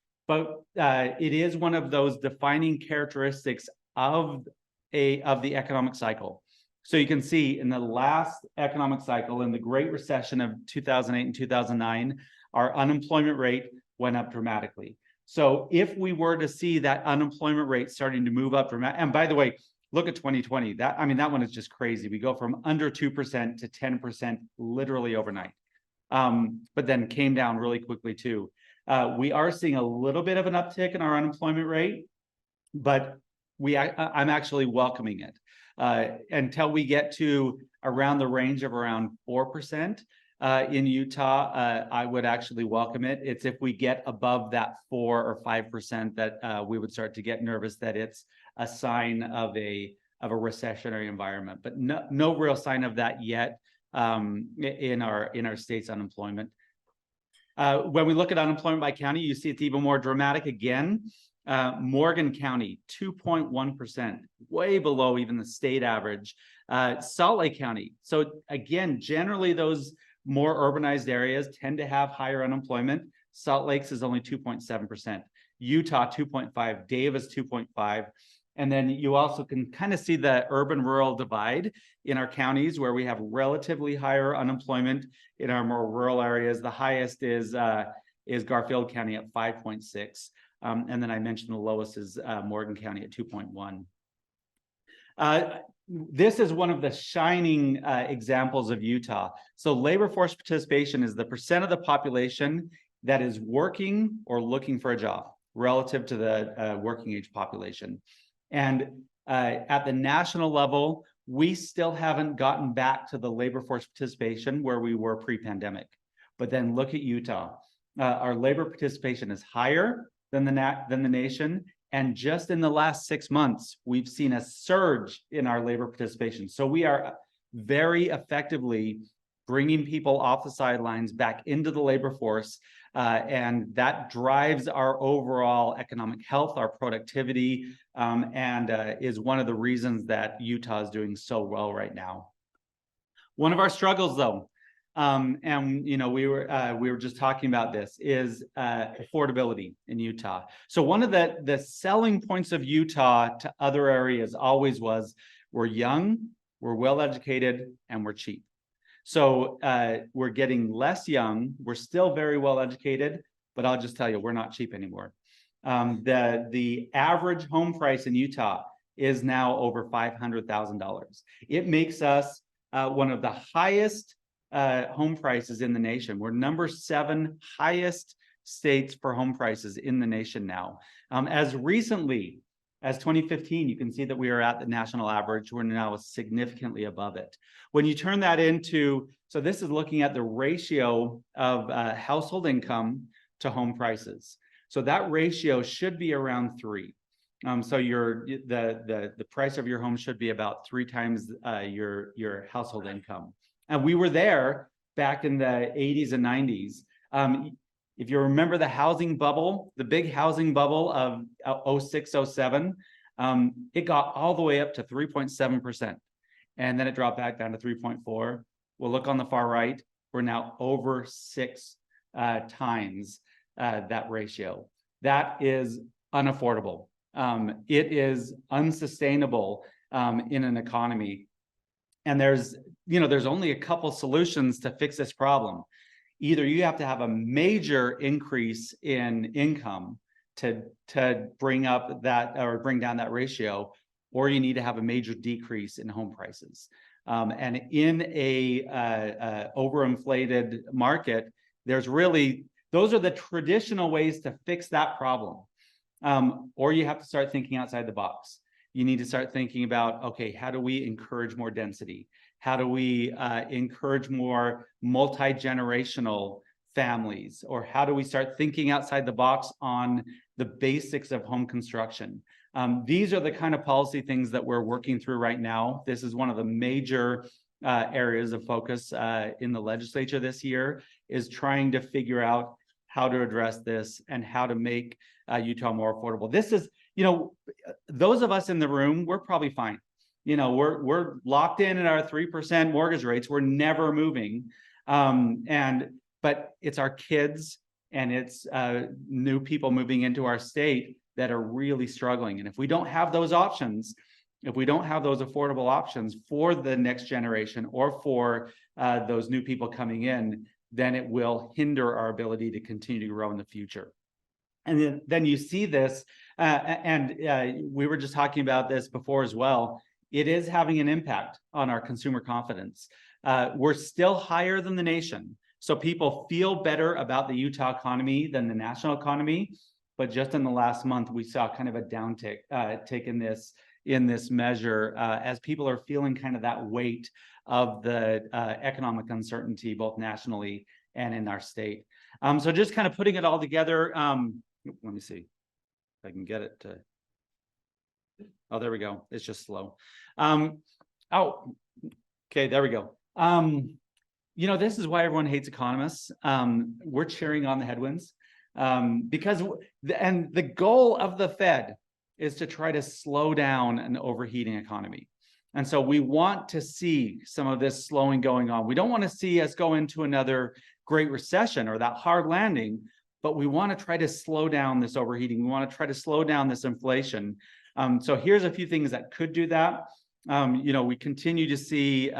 it is one of those defining characteristics of the economic cycle. So you can see in the last economic cycle, in the Great Recession of 2008 and 2009, our unemployment rate went up dramatically. So if we were to see that unemployment rate starting to move up dramatically, and by the way, look at 2020, that one is just crazy. We go from under 2% to 10% literally overnight, but then came down really quickly too. We are seeing a little bit of an uptick in our unemployment rate, but I'm actually welcoming it. until we get to around the range of around 4%. In Utah, I would actually welcome it. It's if we get above that 4 or 5% that we would start to get nervous that it's a sign of a recessionary environment. But no real sign of that yet in our state's unemployment. When we look at unemployment by county, you see it's even more dramatic again. Morgan County, 2.1%, way below even the state average. Salt Lake County. So again, generally those more urbanized areas tend to have higher unemployment. Salt Lake's is only 2.7%. Utah, 2.5. Davis, 2.5. And then you also can kind of see the urban-rural divide in our counties where we have relatively higher unemployment in our more rural areas. The highest is Garfield County at 5.6. And then I mentioned the lowest is Morgan County at 2.1. This is one of the shining examples of Utah. So labor force participation is the percent of the population that is working or looking for a job relative to the working age population. And at the national level, we still haven't gotten back to the labor force participation where we were pre-pandemic. But then look at Utah. Our labor participation is higher than the nation. And just in the last 6 months, we've seen a surge in our labor participation. So we are very effectively bringing people off the sidelines back into the labor force. And that drives our overall economic health, our productivity, and is one of the reasons that Utah is doing so well right now. One of our struggles, though, and you know, we were just talking about this, is affordability in Utah. So one of the selling points of Utah to other areas always was we're young, we're well educated, and we're cheap. So we're getting less young, we're still very well educated, but I'll just tell you, we're not cheap anymore. The average home price in Utah is now over $500,000. It makes us one of the highest home prices in the nation. We're number 7 highest states for home prices in the nation now. As recently as 2015, you can see that we are at the national average. We're now significantly above it. When you turn that into, so this is looking at the ratio of household income to home prices. So that ratio should be around 3. So the price of your home should be about 3 times your household income. And we were there back in the 80s and 90s. If you remember the housing bubble, the big housing bubble of 06, 07, it got all the way up to 3.7%. And then it dropped back down to 3.4. We'll look on the far right. We're now over 6 times that ratio. That is unaffordable. It is unsustainable in an economy. And there's only a couple solutions to fix this problem. Either you have to have a major increase in income to bring up that or bring down that ratio, or you need to have a major decrease in home prices. And in a overinflated market, those are the traditional ways to fix that problem. Or you have to start thinking outside the box. You need to start thinking about, okay, how do we encourage more density? How do we encourage more multi-generational families? Or how do we start thinking outside the box on the basics of home construction? These are the kind of policy things that we're working through right now. This is one of the major areas of focus in the legislature this year, is trying to figure out how to address this and how to make Utah more affordable. This is, those of us in the room, we're probably fine. We're locked in at our 3% mortgage rates. We're never moving. But it's our kids and it's new people moving into our state that are really struggling. And if we don't have those options, if we don't have those affordable options for the next generation or for those new people coming in, then it will hinder our ability to continue to grow in the future. And then you see this, and we were just talking about this before as well. It is having an impact on our consumer confidence. We're still higher than the nation. So people feel better about the Utah economy than the national economy. But just in the last month, we saw kind of a downtick in this. in this measure as people are feeling kind of that weight of the economic uncertainty, both nationally and in our state. So just kind of putting it all together. Let me see if I can get it to. Oh, there we go. It's just slow. Oh, okay, there we go. You know, this is why everyone hates economists. We're cheering on the headwinds because the goal of the Fed is to try to slow down an overheating economy. And so we want to see some of this slowing going on. We don't want to see us go into another Great Recession or that hard landing, but we want to try to slow down this overheating. We want to try to slow down this inflation. So here's a few things that could do that. You know, we continue to see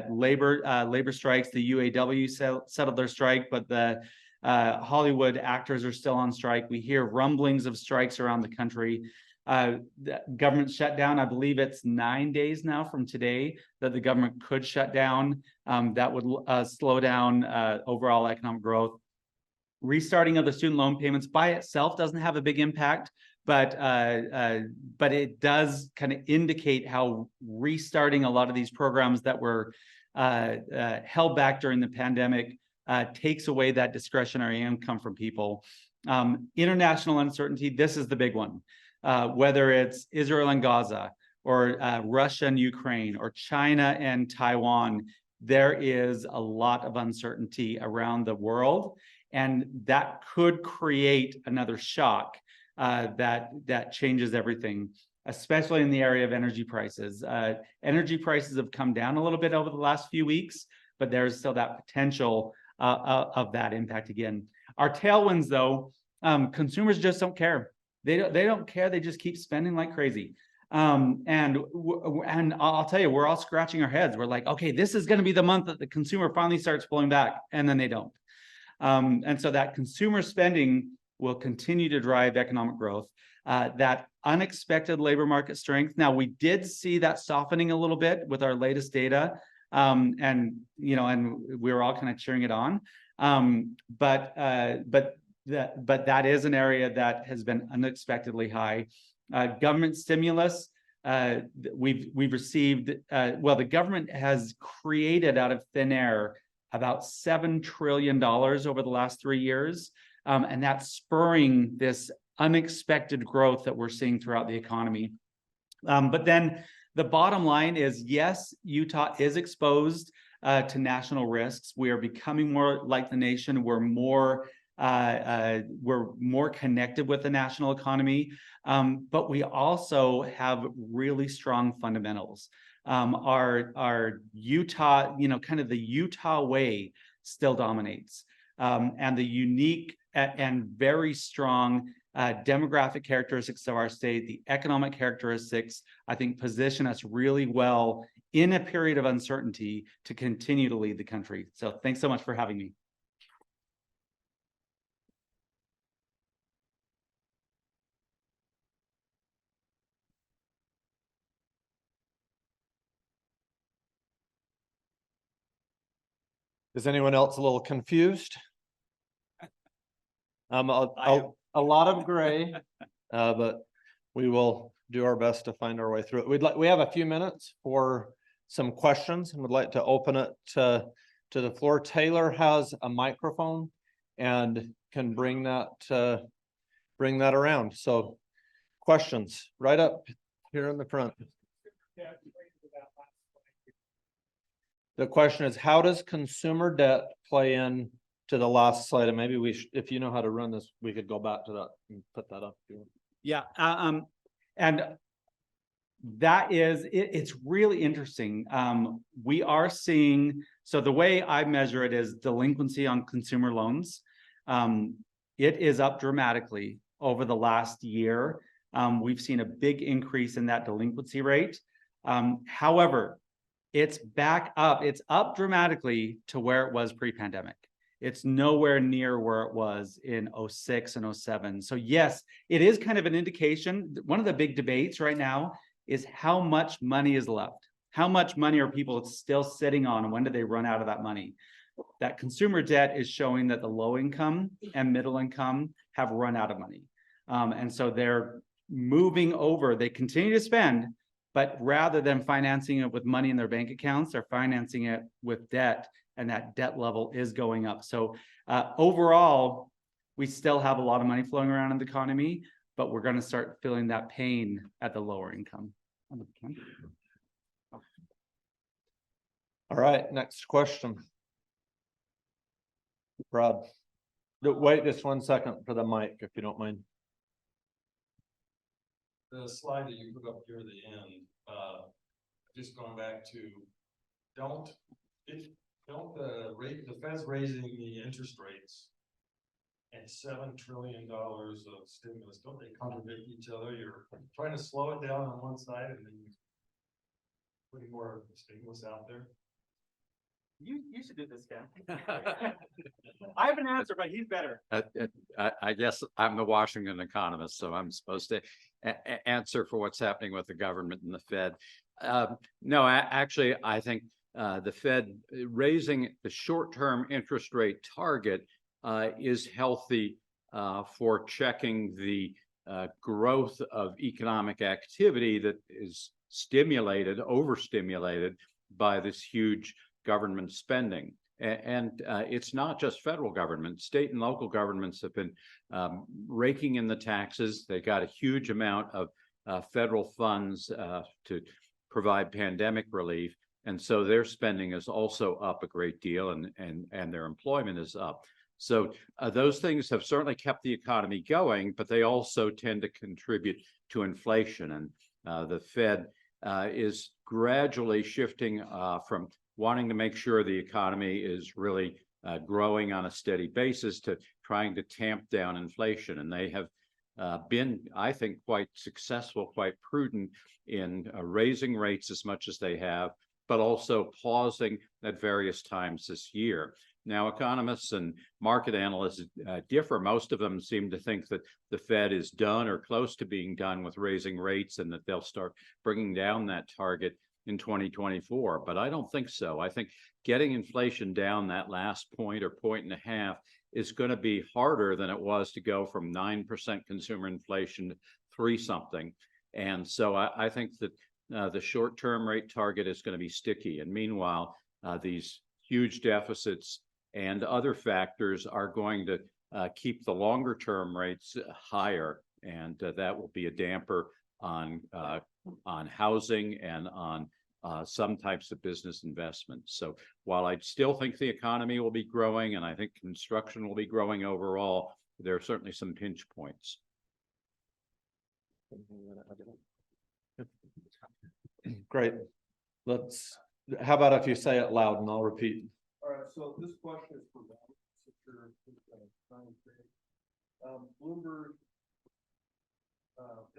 labor strikes. The UAW settled their strike, but the Hollywood actors are still on strike. We hear rumblings of strikes around the country. The government shutdown, I believe it's 9 days now from today that the government could shut down. That would slow down overall economic growth. Restarting of the student loan payments by itself doesn't have a big impact, but it does kind of indicate how restarting a lot of these programs that were held back during the pandemic takes away that discretionary income from people. International uncertainty, this is the big one. Whether it's Israel and Gaza, or Russia and Ukraine, or China and Taiwan, there is a lot of uncertainty around the world, and that could create another shock that changes everything, especially in the area of energy prices. Energy prices have come down a little bit over the last few weeks, but there's still that potential of that impact again. Our tailwinds, though, consumers just don't care. They don't care. They just keep spending like crazy. And I'll tell you, we're all scratching our heads. We're like, okay, this is going to be the month that the consumer finally starts pulling back, and then they don't. And so that consumer spending will continue to drive economic growth. That unexpected labor market strength. Now, we did see that softening a little bit with our latest data, and we were all kind of cheering it on. But that is an area that has been unexpectedly high. Government stimulus, we've received, the government has created out of thin air about $7 trillion over the last 3 years. And that's spurring this unexpected growth that we're seeing throughout the economy. But then the bottom line is, yes, Utah is exposed to national risks. We are becoming more like the nation. We're more connected with the national economy, but we also have really strong fundamentals. Our Utah, kind of the Utah way still dominates, and the unique and very strong demographic characteristics of our state, the economic characteristics, I think position us really well in a period of uncertainty to continue to lead the country. So thanks so much for having me. Is anyone else a little confused? A lot of gray, but we will do our best to find our way through it. We have a few minutes for some questions and would like to open it to the floor. Taylor has a microphone and can bring that around. So questions right up here in the front. The question is, how does consumer debt play in to the last slide? And maybe if you know how to run this, we could go back to that and put that up. Yeah, and that is, it's really interesting. We are seeing, so the way I measure it is delinquency on consumer loans. It is up dramatically over the last year. We've seen a big increase in that delinquency rate. However, it's back up. It's up dramatically to where it was pre-pandemic. It's nowhere near where it was in 06 and 07. So yes, it is kind of an indication. One of the big debates right now is how much money is left. How much money are people still sitting on, and when do they run out of that money? That consumer debt is showing that the low income and middle income have run out of money. And so they're moving over. They continue to spend, But rather than financing it with money in their bank accounts, they're financing it with debt, and that debt level is going up. So overall, we still have a lot of money flowing around in the economy, but we're going to start feeling that pain at the lower income. All right, next question. Rod. Wait just 1 second for the mic, if you don't mind. The slide that you put up here at the end, just going back to, the Fed's raising the interest rates and $7 trillion of stimulus, don't they contradict each other? You're trying to slow it down on one side and then putting more stimulus out there. You should do this, Ken. I have an answer, but he's better. I guess I'm the Washington Economist, so I'm supposed to answer for what's happening with the government and the Fed. No, actually, I think the Fed raising the short-term interest rate target is healthy for checking the growth of economic activity that is overstimulated by this huge government spending. And it's not just federal government. State and local governments have been raking in the taxes. They got a huge amount of federal funds to provide pandemic relief. And so their spending is also up a great deal, and their employment is up. So those things have certainly kept the economy going, but they also tend to contribute to inflation. And the Fed is gradually shifting from wanting to make sure the economy is really growing on a steady basis to trying to tamp down inflation. And they have been, I think, quite successful, quite prudent in raising rates as much as they have, but also pausing at various times this year. Now, economists and market analysts differ. Most of them seem to think that the Fed is done or close to being done with raising rates and that they'll start bringing down that target in 2024, but I don't think so. I think getting inflation down that last point or point and a half is going to be harder than it was to go from 9% consumer inflation to 3-something. And so I think that the short-term rate target is going to be sticky. And meanwhile, these huge deficits and other factors are going to keep the longer-term rates higher, and that will be a damper on housing and on some types of business investments. So while I still think the economy will be growing, and I think construction will be growing overall, there are certainly some pinch points. Great. How about if you say it loud and I'll repeat? All right, so this question is for Bloomberg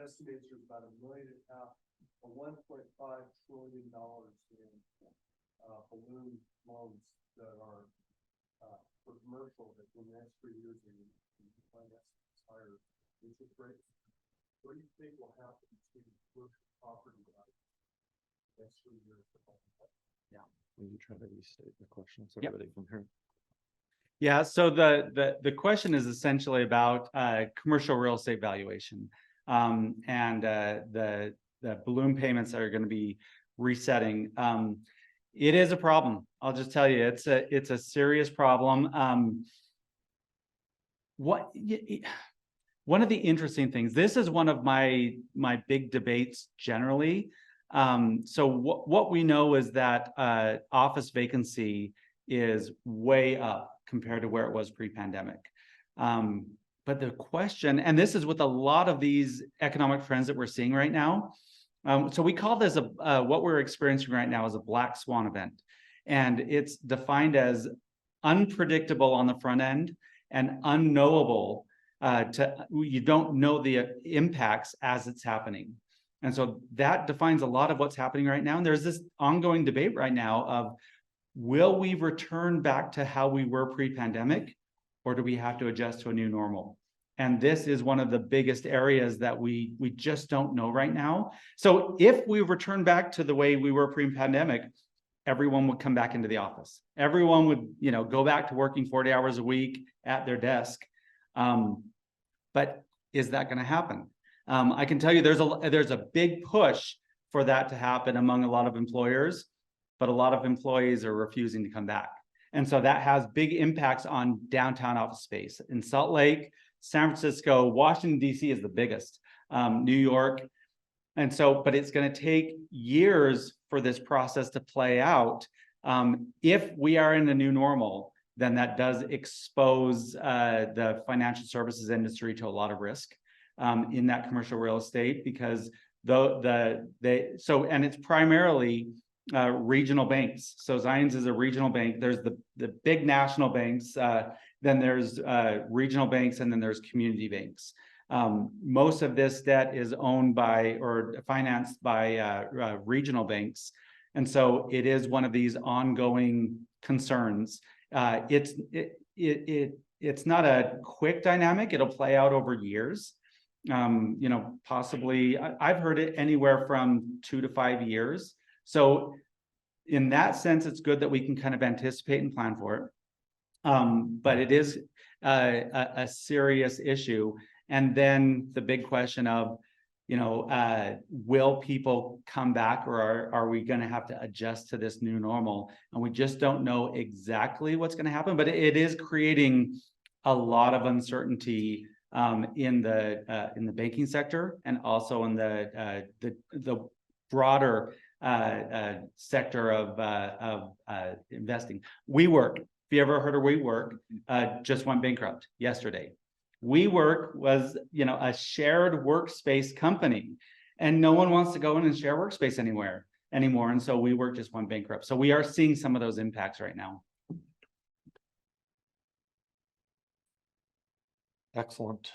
estimates there's about $1.5 million or $1.5 trillion in balloon loans that are for commercial that in the next 3 years we finance higher interest rates. What do you think will happen to commercial property values next 3 years? Yeah. Will you try to restate the question so everybody can hear? Yeah, so the question is essentially about commercial real estate valuation, and the balloon payments that are going to be resetting. It is a problem. I'll just tell you, it's a serious problem. One of the interesting things, this is one of my big debates generally. So what we know is that office vacancy is way up compared to where it was pre-pandemic. But the question, and this is with a lot of these economic trends that we're seeing right now. So we call this what we're experiencing right now is a black swan event. And it's defined as unpredictable on the front end and unknowable you don't know the impacts as it's happening. And so that defines a lot of what's happening right now. And there's this ongoing debate right now of, will we return back to how we were pre-pandemic, or do we have to adjust to a new normal? And this is one of the biggest areas that we just don't know right now. So if we return back to the way we were pre-pandemic, everyone would come back into the office. Everyone would, go back to working 40 hours a week at their desk. But is that going to happen? I can tell you there's a big push for that to happen among a lot of employers, but a lot of employees are refusing to come back. And so that has big impacts on downtown office space. In Salt Lake, San Francisco, Washington, D.C. is the biggest, New York. And so, but it's going to take years for this process to play out. If we are in a new normal, then that does expose the financial services industry to a lot of risk in that commercial real estate, because and it's primarily regional banks. So Zions is a regional bank. There's the big national banks, then there's regional banks, and then there's community banks. Most of this debt is owned by or financed by regional banks. And so it is one of these ongoing concerns. It's not a quick dynamic. It'll play out over years. Possibly, I've heard it anywhere from 2 to 5 years. So in that sense, it's good that we can kind of anticipate and plan for it. But it is a serious issue. And then the big question of, will people come back, or are we going to have to adjust to this new normal? And we just don't know exactly what's going to happen, but it is creating a lot of uncertainty in the banking sector, and also in the broader sector of investing. WeWork, if you ever heard of WeWork, just went bankrupt yesterday. WeWork was, a shared workspace company, and no one wants to go in and share workspace anymore. And so WeWork just went bankrupt. So we are seeing some of those impacts right now. Excellent.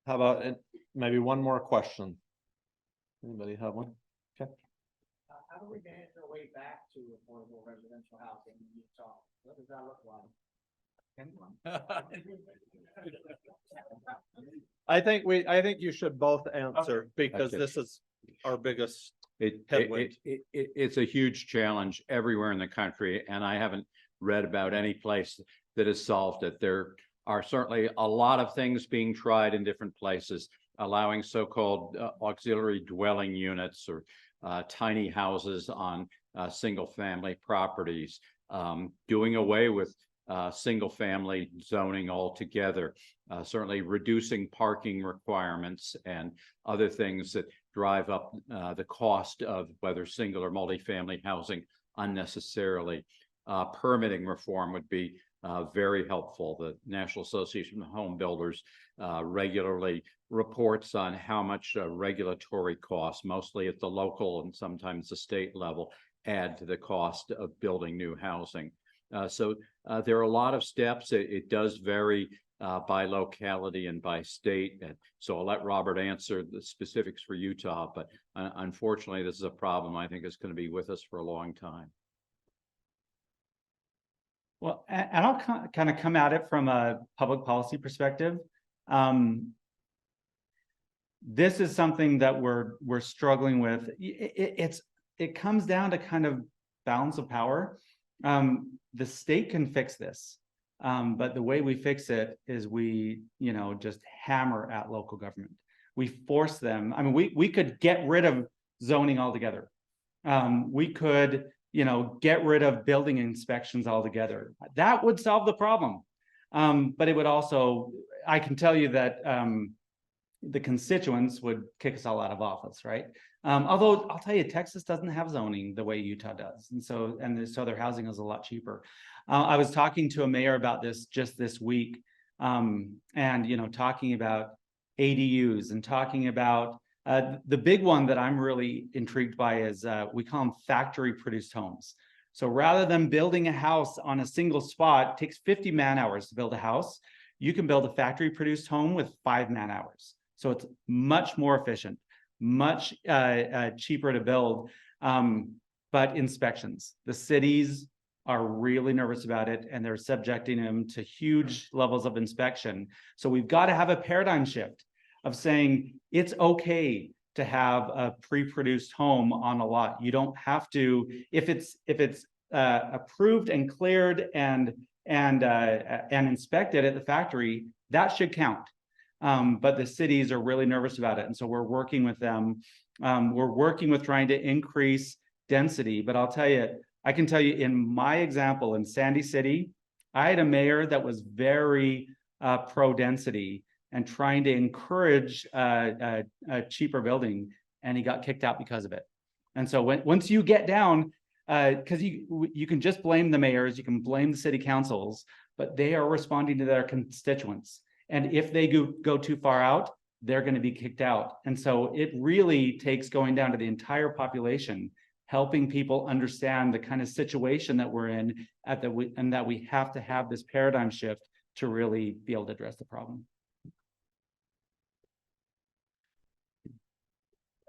How about maybe one more question? Anybody have one? Okay. How do we manage our way back to affordable residential housing in Utah? What does that look like? I think you should both answer, because Okay. this is our biggest headwind. It's a huge challenge everywhere in the country, and I haven't read about any place that has solved it. There are certainly a lot of things being tried in different places, allowing so-called auxiliary dwelling units, or tiny houses on single-family properties, doing away with single-family zoning altogether, certainly reducing parking requirements and other things that drive up the cost of whether single or multifamily housing unnecessarily. Permitting reform would be very helpful. The National Association of Home Builders regularly reports on how much regulatory costs, mostly at the local and sometimes the state level, add to the cost of building new housing. So there are a lot of steps. It does vary by locality and by state. And so I'll let Robert answer the specifics for Utah, but unfortunately, this is a problem I think is going to be with us for a long time. Well, and I'll kind of come at it from a public policy perspective. This is something that we're struggling with. It comes down to kind of balance of power. The state can fix this, but the way we fix it is we, just hammer at local government. We force them. I mean, we could get rid of zoning altogether. We could, get rid of building inspections altogether. That would solve the problem. But it would also, I can tell you that the constituents would kick us all out of office, right? Although I'll tell you, Texas doesn't have zoning the way Utah does. And so their housing is a lot cheaper. I was talking to a mayor about this just this week, and, talking about ADUs and talking about the big one that I'm really intrigued by is we call them factory produced homes. So rather than building a house on a single spot, it takes 50 man hours to build a house. You can build a factory produced home with 5 man hours. So it's much more efficient, much cheaper to build. But inspections, the cities are really nervous about it, and they're subjecting them to huge levels of inspection. So we've got to have a paradigm shift of saying it's okay to have a pre-produced home on a lot. You don't have to, if it's approved and cleared and inspected at the factory, that should count. But the cities are really nervous about it, and so we're working with them We're working with trying to increase density, but I'll tell you, I can tell you in my example in Sandy City, I had a mayor that was very pro-density and trying to encourage a cheaper building, and he got kicked out because of it. And so once you get down, because you can just blame the mayors, you can blame the city councils, but they are responding to their constituents. And if they go too far out, they're going to be kicked out. And so it really takes going down to the entire population, helping people understand the kind of situation that we're in and that we have to have this paradigm shift to really be able to address the problem.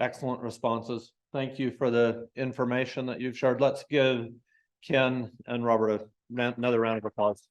Excellent responses. Thank you for the information that you've shared. Let's give Ken and Robert another round of applause.